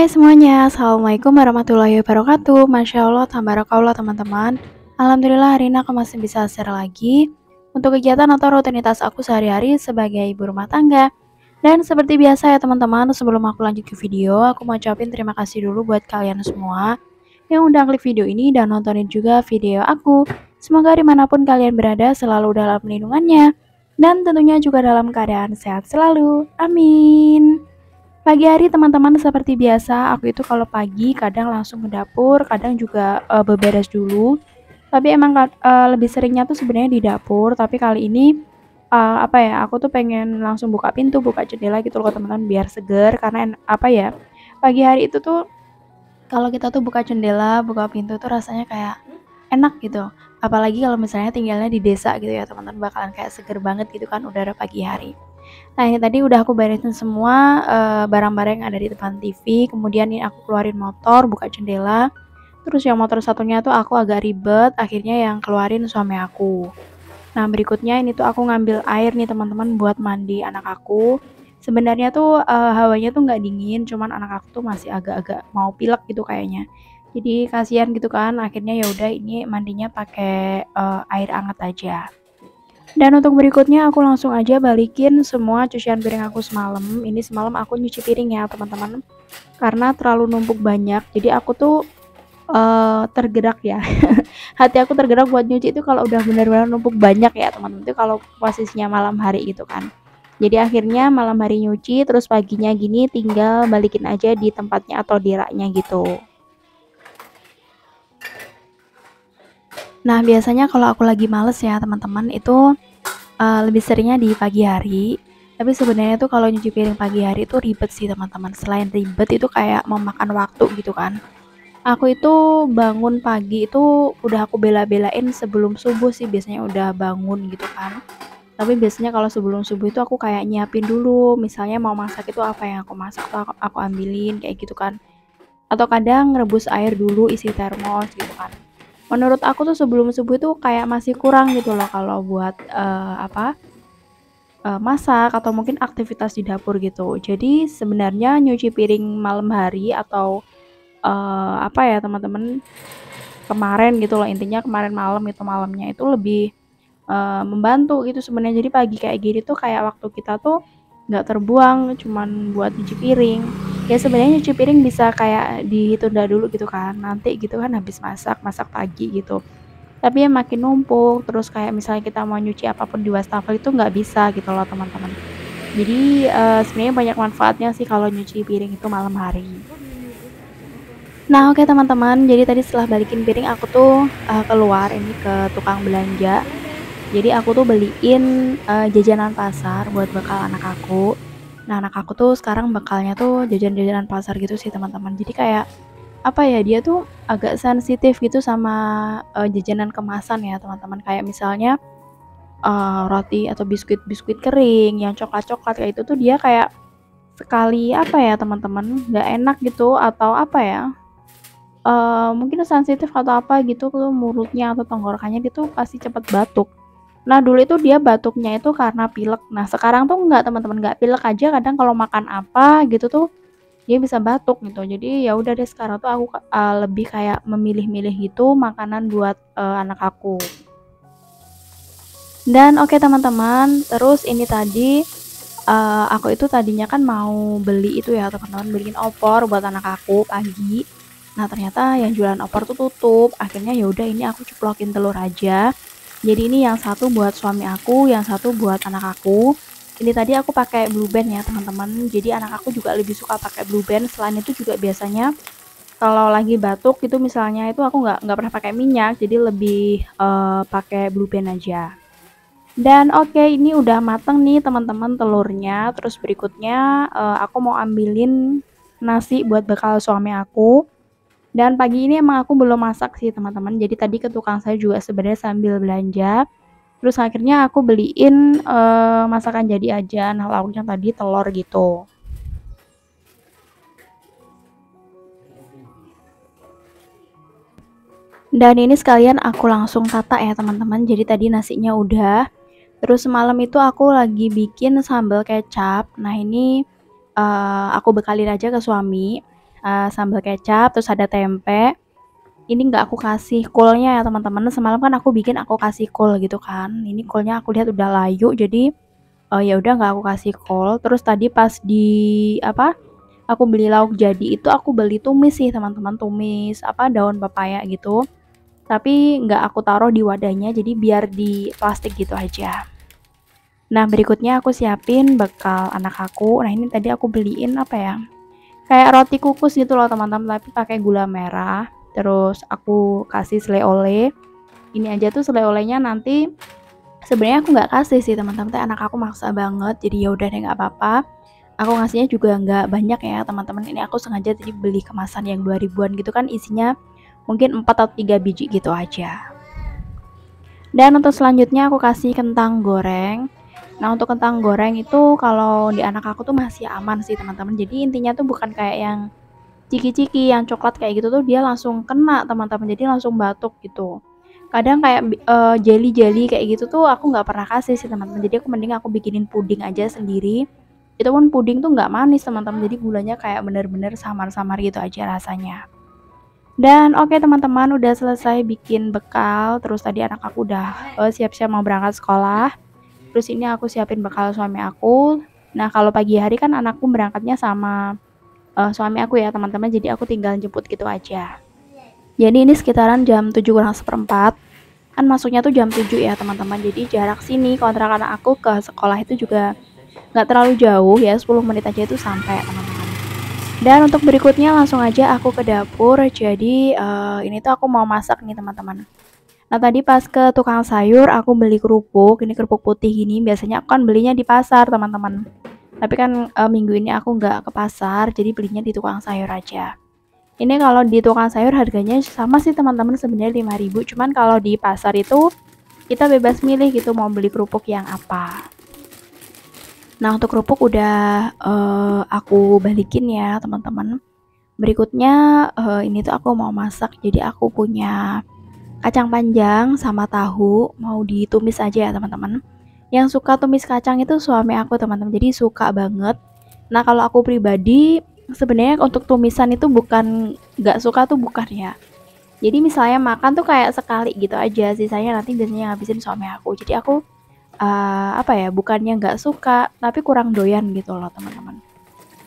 Hai semuanya, Assalamualaikum warahmatullahi wabarakatuh. Masya Allah, tabarakallah teman-teman. Alhamdulillah hari ini aku masih bisa share lagi untuk kegiatan atau rutinitas aku sehari-hari sebagai ibu rumah tangga. Dan seperti biasa ya teman-teman, sebelum aku lanjut ke video, aku mau ucapin terima kasih dulu buat kalian semua yang udah klik video ini dan nontonin juga video aku. Semoga dimanapun kalian berada selalu dalam lindungannya dan tentunya juga dalam keadaan sehat selalu. Amin. Pagi hari teman-teman seperti biasa, aku itu kalau pagi kadang langsung ke dapur, kadang juga beberes dulu. Tapi emang lebih seringnya tuh sebenarnya di dapur, tapi kali ini apa ya, aku tuh pengen langsung buka pintu, buka jendela gitu loh teman-teman biar seger karena apa ya, pagi hari itu tuh kalau kita tuh buka jendela, buka pintu tuh rasanya kayak enak gitu. Apalagi kalau misalnya tinggalnya di desa gitu ya teman-teman, bakalan kayak seger banget gitu kan udara pagi hari. Nah ini tadi udah aku beresin semua barang-barang yang ada di depan TV, kemudian ini aku keluarin motor, buka jendela, terus yang motor satunya tuh aku agak ribet, akhirnya yang keluarin suami aku. Nah berikutnya ini tuh aku ngambil air nih teman-teman buat mandi anak aku. Sebenarnya tuh hawanya tuh nggak dingin, cuman anak aku tuh masih agak-agak mau pilek gitu kayaknya. Jadi kasihan gitu kan, akhirnya ya udah ini mandinya pakai air hangat aja. Dan untuk berikutnya aku langsung aja balikin semua cucian piring aku semalam. Ini semalam aku nyuci piring ya teman-teman. Karena terlalu numpuk banyak. Jadi aku tuh tergerak ya. Hati aku tergerak buat nyuci itu kalau udah benar-benar numpuk banyak ya teman-teman. Itu kalau posisinya malam hari gitu kan. Jadi akhirnya malam hari nyuci terus paginya gini tinggal balikin aja di tempatnya atau di raknya gitu. Nah biasanya kalau aku lagi males ya teman-teman itu lebih seringnya di pagi hari, tapi sebenarnya tuh kalau nyuci piring pagi hari itu ribet sih teman-teman. Selain ribet itu kayak memakan waktu gitu kan. Aku itu bangun pagi itu udah aku bela-belain sebelum subuh sih biasanya udah bangun gitu kan. Tapi biasanya kalau sebelum subuh itu aku kayak nyiapin dulu, misalnya mau masak itu apa yang aku masak tuh aku ambilin kayak gitu kan. Atau kadang rebus air dulu isi termos gitu kan. Menurut aku tuh sebelum subuh itu kayak masih kurang gitu loh kalau buat masak atau mungkin aktivitas di dapur gitu. Jadi sebenarnya nyuci piring malam hari atau apa ya teman-teman, kemarin gitu loh intinya kemarin malam itu malamnya itu lebih membantu gitu sebenarnya. Jadi pagi kayak gini tuh kayak waktu kita tuh nggak terbuang cuman buat nyuci piring. Ya sebenarnya nyuci piring bisa kayak ditunda dulu gitu kan, nanti gitu kan habis masak, masak pagi gitu. Tapi ya makin numpuk, terus kayak misalnya kita mau nyuci apapun di wastafel itu nggak bisa gitu loh teman-teman. Jadi sebenarnya banyak manfaatnya sih kalau nyuci piring itu malam hari. Nah oke teman-teman, jadi tadi setelah balikin piring aku tuh keluar ini ke tukang belanja. Jadi aku tuh beliin jajanan pasar buat bekal anak aku. Nah anak aku tuh sekarang bekalnya tuh jajan-jajanan pasar gitu sih teman-teman. Jadi kayak apa ya, dia tuh agak sensitif gitu sama jajanan kemasan ya teman-teman. Kayak misalnya roti atau biskuit-biskuit kering yang coklat-coklat kayak itu tuh dia kayak sekali apa ya teman-teman, nggak enak gitu atau apa ya, mungkin sensitif atau apa gitu tuh mulutnya atau tenggorokannya dia tuh pasti cepet batuk. Nah dulu itu dia batuknya itu karena pilek, nah sekarang tuh nggak teman-teman, nggak pilek aja kadang kalau makan apa gitu tuh dia bisa batuk gitu. Jadi ya udah deh sekarang tuh aku lebih kayak memilih-milih gitu makanan buat anak aku. Dan oke teman-teman, terus ini tadi aku itu tadinya kan mau beli itu ya teman-teman, beliin opor buat anak aku pagi. Nah ternyata yang jualan opor tuh tutup. Akhirnya ya udah ini aku ceplokin telur aja. Jadi ini yang satu buat suami aku, yang satu buat anak aku. Ini tadi aku pakai Blue Band ya teman-teman. Jadi anak aku juga lebih suka pakai Blue Band. Selain itu juga biasanya kalau lagi batuk itu misalnya itu aku nggak pernah pakai minyak. Jadi lebih pakai Blue Band aja. Dan oke ini udah mateng nih teman-teman telurnya. Terus berikutnya aku mau ambilin nasi buat bekal suami aku. Dan pagi ini emang aku belum masak sih teman-teman. Jadi tadi ke tukang saya juga sebenarnya sambil belanja. Terus akhirnya aku beliin masakan jadi aja. Nah lauknya tadi telur gitu. Dan ini sekalian aku langsung tata ya teman-teman. Jadi tadi nasinya udah. Terus semalam itu aku lagi bikin sambal kecap. Nah ini aku bekalin aja ke suami. sambal kecap, terus ada tempe. Ini nggak aku kasih kolnya ya teman-teman. Semalam kan aku bikin aku kasih kol gitu kan. Ini kolnya aku lihat udah layu, jadi ya udah nggak aku kasih kol. Terus tadi pas di apa? Aku beli lauk jadi itu aku beli tumis sih teman-teman, tumis daun pepaya gitu. Tapi nggak aku taruh di wadahnya, jadi biar di plastik gitu aja. Nah, berikutnya aku siapin bekal anak aku. Nah, ini tadi aku beliin apa ya? Kayak roti kukus gitu loh, teman-teman, tapi pakai gula merah. Terus aku kasih selai oleh. Ini aja tuh selai olehnya nanti sebenarnya aku nggak kasih sih, teman-teman. Tapi anak aku maksa banget, jadi ya udah deh nggak apa-apa. Aku ngasihnya juga nggak banyak ya, teman-teman. Ini aku sengaja tadi beli kemasan yang 2000-an gitu kan, isinya mungkin 4 atau 3 biji gitu aja. Dan untuk selanjutnya aku kasih kentang goreng. Nah, untuk kentang goreng itu kalau di anak aku tuh masih aman sih, teman-teman. Jadi intinya tuh bukan kayak yang ciki-ciki, yang coklat kayak gitu tuh dia langsung kena, teman-teman. Jadi langsung batuk gitu. Kadang kayak jelly-jelly kayak gitu tuh aku nggak pernah kasih sih, teman-teman. Jadi aku mending aku bikinin puding aja sendiri. Itu pun puding tuh nggak manis, teman-teman. Jadi gulanya kayak bener-bener samar-samar gitu aja rasanya. Dan oke teman-teman, udah selesai bikin bekal. Terus tadi anak aku udah siap-siap mau berangkat sekolah. Terus ini aku siapin bekal suami aku. Nah, kalau pagi hari kan anakku berangkatnya sama suami aku ya teman-teman. Jadi aku tinggal jemput gitu aja. Jadi ini sekitaran jam 7 kurang seperempat. Kan masuknya tuh jam 7 ya teman-teman. Jadi jarak sini kontrakan aku ke sekolah itu juga nggak terlalu jauh ya, 10 menit aja itu sampai teman-teman. Dan untuk berikutnya langsung aja aku ke dapur. Jadi ini tuh aku mau masak nih teman-teman. Nah tadi pas ke tukang sayur aku beli kerupuk. Ini kerupuk putih gini. Biasanya aku kan belinya di pasar teman-teman. Tapi kan minggu ini aku nggak ke pasar. Jadi belinya di tukang sayur aja. Ini kalau di tukang sayur harganya sama sih teman-teman, sebenarnya 5.000. Cuman kalau di pasar itu kita bebas milih gitu mau beli kerupuk yang apa. Nah, untuk kerupuk udah aku balikin ya, teman-teman. Berikutnya ini tuh aku mau masak. Jadi aku punya kacang panjang sama tahu, mau ditumis aja ya, teman-teman. Yang suka tumis kacang itu suami aku, teman-teman. Jadi suka banget. Nah, kalau aku pribadi sebenarnya untuk tumisan itu bukan nggak suka tuh bukan ya. Jadi misalnya makan tuh kayak sekali gitu aja, sisanya nanti biasanya ngabisin suami aku. Jadi aku bukannya nggak suka, tapi kurang doyan gitu loh teman-teman.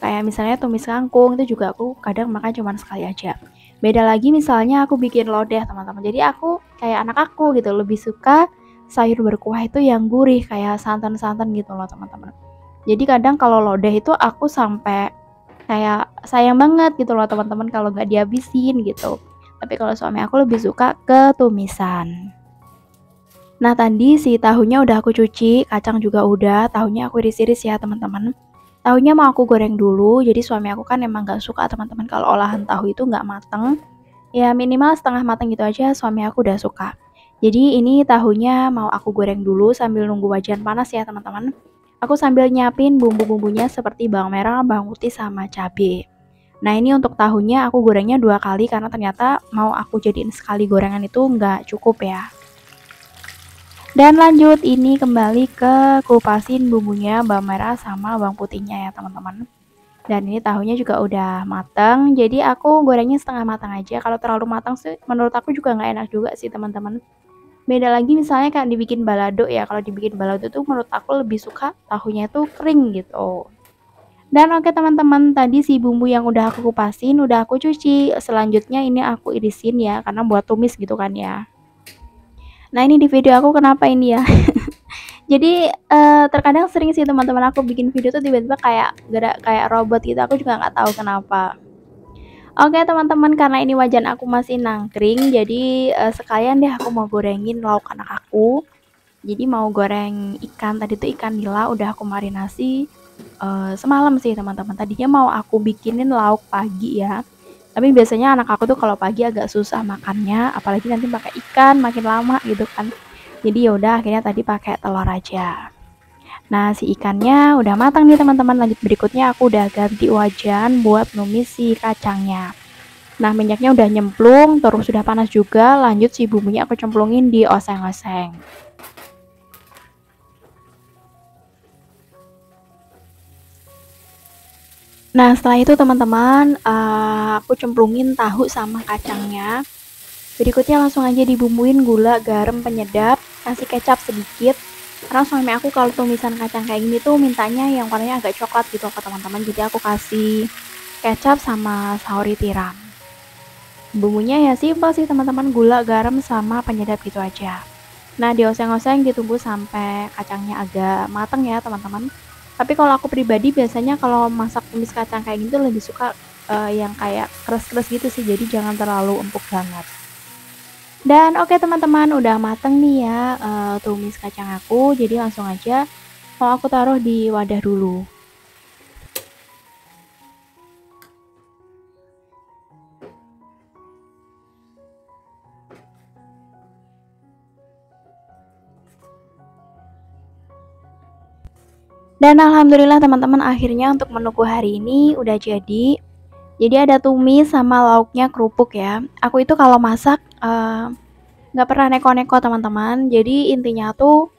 Kayak misalnya tumis kangkung itu juga aku kadang makan cuma sekali aja. Beda lagi misalnya aku bikin lodeh teman-teman. Jadi aku kayak anak aku gitu lebih suka sayur berkuah itu yang gurih kayak santan-santan gitu loh teman-teman. Jadi kadang kalau lodeh itu aku sampai kayak sayang banget gitu loh teman-teman kalau nggak dihabisin gitu. Tapi kalau suami aku lebih suka ke tumisan. Nah tadi si tahunya udah aku cuci, kacang juga udah, tahunya aku iris-iris ya teman-teman. Tahunya mau aku goreng dulu, jadi suami aku kan emang gak suka teman-teman kalau olahan tahu itu gak mateng. Ya minimal setengah mateng gitu aja suami aku udah suka. Jadi ini tahunya mau aku goreng dulu sambil nunggu wajan panas ya teman-teman. Aku sambil nyiapin bumbu-bumbunya seperti bawang merah, bawang putih, sama cabai. Nah ini untuk tahunya aku gorengnya 2 kali karena ternyata mau aku jadiin sekali gorengan itu nggak cukup ya. Dan lanjut ini kembali ke kupasin bumbunya bawang merah sama bawang putihnya ya teman-teman. Dan ini tahunya juga udah matang, jadi aku gorengnya setengah matang aja. Kalau terlalu matang sih menurut aku juga nggak enak juga sih teman-teman. Beda lagi misalnya kayak dibikin balado ya, kalau dibikin balado tuh menurut aku lebih suka tahunya itu kering gitu. Dan oke teman-teman, tadi si bumbu yang udah aku kupasin udah aku cuci. Selanjutnya ini aku irisin ya karena buat tumis gitu kan ya. Nah ini di video aku kenapa ini ya. Jadi terkadang sering sih teman-teman aku bikin video tuh tiba-tiba kayak robot gitu, aku juga nggak tahu kenapa. Oke teman-teman, karena ini wajan aku masih nangkring, jadi sekalian deh aku mau gorengin lauk anak aku. Jadi mau goreng ikan, tadi tuh ikan nila udah aku marinasi semalam sih teman-teman. Tadinya mau aku bikinin lauk pagi ya. Tapi biasanya anak aku tuh kalau pagi agak susah makannya, apalagi nanti pakai ikan makin lama gitu kan. Jadi yaudah akhirnya tadi pakai telur aja. Nah si ikannya udah matang nih teman-teman. Lanjut berikutnya aku udah ganti wajan buat numis si kacangnya. Nah minyaknya udah nyemplung, terus sudah panas juga. Lanjut si bumbunya aku cemplungin di oseng-oseng. Nah, setelah itu teman-teman, aku cemplungin tahu sama kacangnya. Berikutnya langsung aja dibumbuin gula, garam, penyedap, kasih kecap sedikit. Karena suami aku kalau tumisan kacang kayak gini tuh mintanya yang warnanya agak coklat gitu ke teman-teman. Jadi aku kasih kecap sama saori tiram. Bumbunya ya simpel sih teman-teman, gula, garam, sama penyedap gitu aja. Nah, dioseng-oseng ditunggu sampai kacangnya agak mateng ya teman-teman. Tapi kalau aku pribadi biasanya kalau masak tumis kacang kayak gitu lebih suka yang kayak keras-keras gitu sih, jadi jangan terlalu empuk banget. Dan oke teman-teman, udah mateng nih ya tumis kacang aku, jadi langsung aja mau aku taruh di wadah dulu. Dan alhamdulillah teman-teman, akhirnya untuk menuku hari ini udah jadi. Jadi ada tumis sama lauknya kerupuk ya. Aku itu kalau masak nggak pernah neko-neko teman-teman. Jadi intinya tuh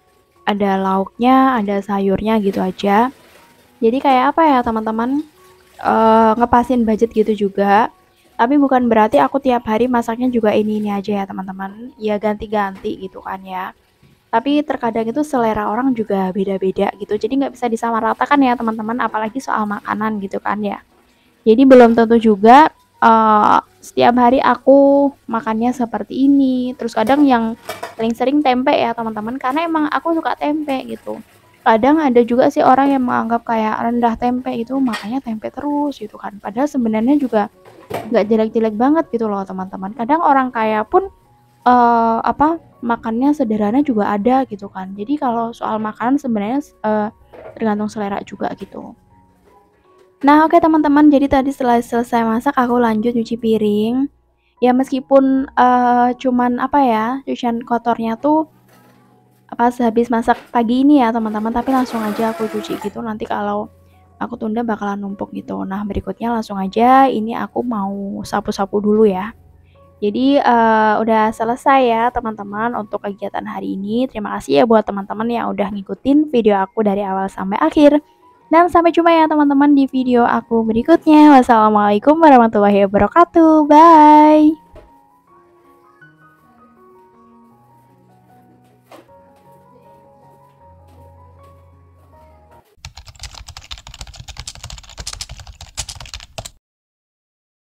ada lauknya, ada sayurnya gitu aja. Jadi kayak apa ya teman-teman, ngepasin budget gitu juga. Tapi bukan berarti aku tiap hari masaknya juga ini aja ya teman-teman. Ya ganti-ganti gitu kan ya. Tapi terkadang itu selera orang juga beda-beda gitu. Jadi nggak bisa disamaratakan ya teman-teman, apalagi soal makanan gitu kan ya. Jadi belum tentu juga setiap hari aku makannya seperti ini. Terus kadang yang sering-sering tempe ya teman-teman, karena emang aku suka tempe gitu. Kadang ada juga sih orang yang menganggap kayak rendah tempe itu makanya tempe terus gitu kan. Padahal sebenarnya juga nggak jelek-jelek banget gitu loh teman-teman. Kadang orang kaya pun makannya sederhana juga ada gitu kan. Jadi kalau soal makanan sebenarnya tergantung selera juga gitu. Nah, oke teman-teman, jadi tadi setelah selesai masak aku lanjut nyuci piring. Ya meskipun cuman apa ya, cucian kotornya tuh pas habis masak pagi ini ya teman-teman, tapi langsung aja aku cuci gitu, nanti kalau aku tunda bakalan numpuk gitu. Nah, berikutnya langsung aja ini aku mau sapu-sapu dulu ya. Jadi udah selesai ya teman-teman untuk kegiatan hari ini. Terima kasih ya buat teman-teman yang udah ngikutin video aku dari awal sampai akhir. Dan sampai jumpa ya teman-teman di video aku berikutnya. Wassalamualaikum warahmatullahi wabarakatuh. Bye.